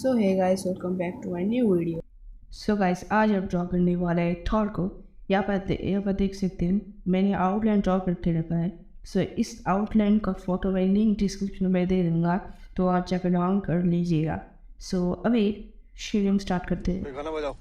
So hey guys, welcome back to my new video. So guys, आज हम draw करने वाले हैं थॉर को। यहाँ पर देख सकते हैं मैंने आउटलाइन ड्रॉ करके रखा है। सो इस आउटलाइन का फोटो मैं लिंक डिस्क्रिप्शन में दे दूँगा, तो आप जाकर डाउन कर लीजिएगा। सो अभी शेयरिंग स्टार्ट करते हैं। गाना बजाओ।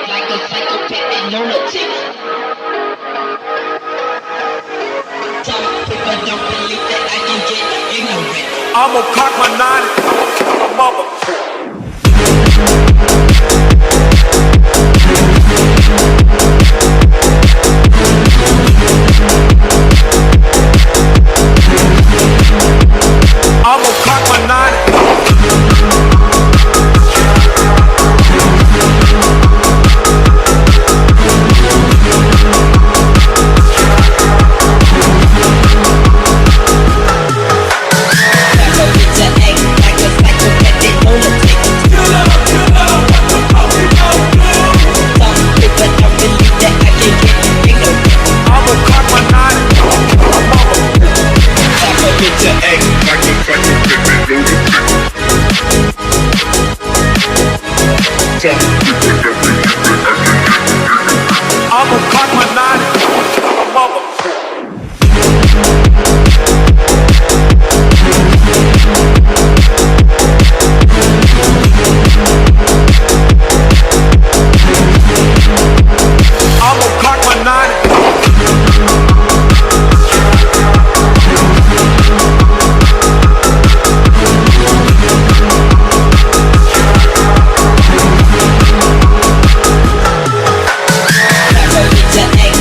Like a psychopathic lunatic. Some people don't believe that I can get ignorant. I'ma cock my nine, mother. I'ma cock my nine. I'ma cock my nine, mother. I'ma cock my nine. To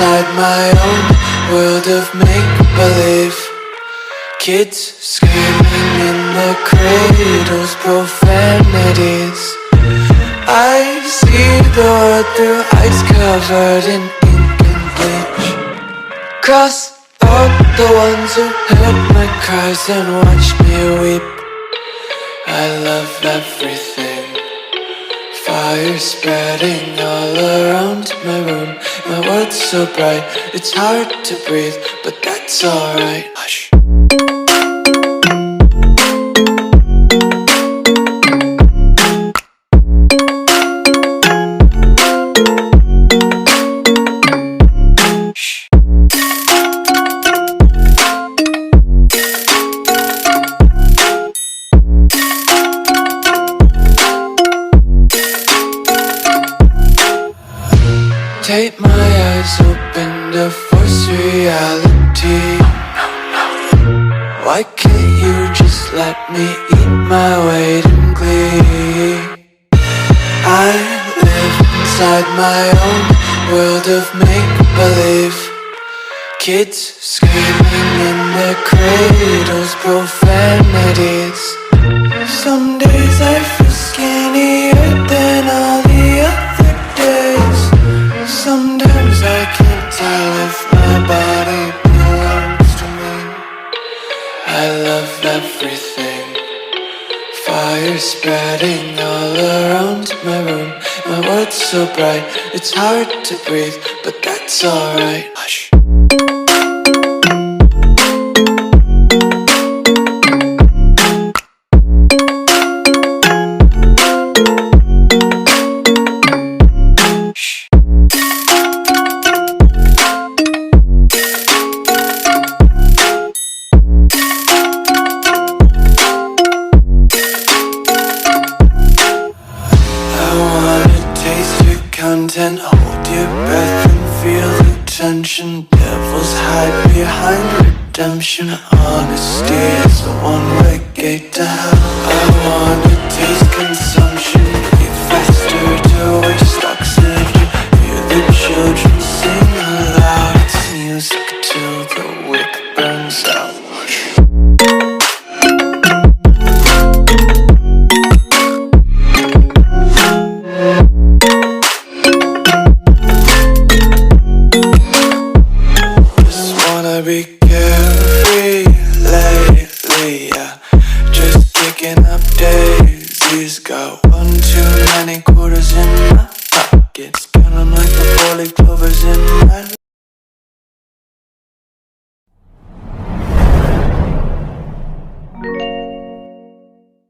inside my own world of make-believe. Kids screaming in the cradles, profanities. I see the world through ice covered in ink and bleach. Cross out the ones who heard my cries and watched me weep. I love everything. Fire spreading all around my room. My world's so bright, it's hard to breathe, but that's alright. Hush. Take my eyes open to force reality. Why can't you just let me eat my weight in glee? I live inside my own world of make-believe. Kids screaming in their cradles, profanities. Some days I feel skinnier than all the other days. Sometimes I can't tell if my body belongs to me. I love everything. Fire spreading all around my room. My world's so bright, it's hard to breathe, but that's alright. Hush. Content, hold your breath and feel the tension. Devils hide behind redemption. Honesty is a one-way gate to hell. I wanna taste consumption. Breathe faster to waste oxygen. Hear the children sing aloud. It's music till the wick burns out. Be carefree lately, yeah. Just kicking up daisies. Got one too many quarters in my pockets. Count 'em like the 4-leaf clovers in my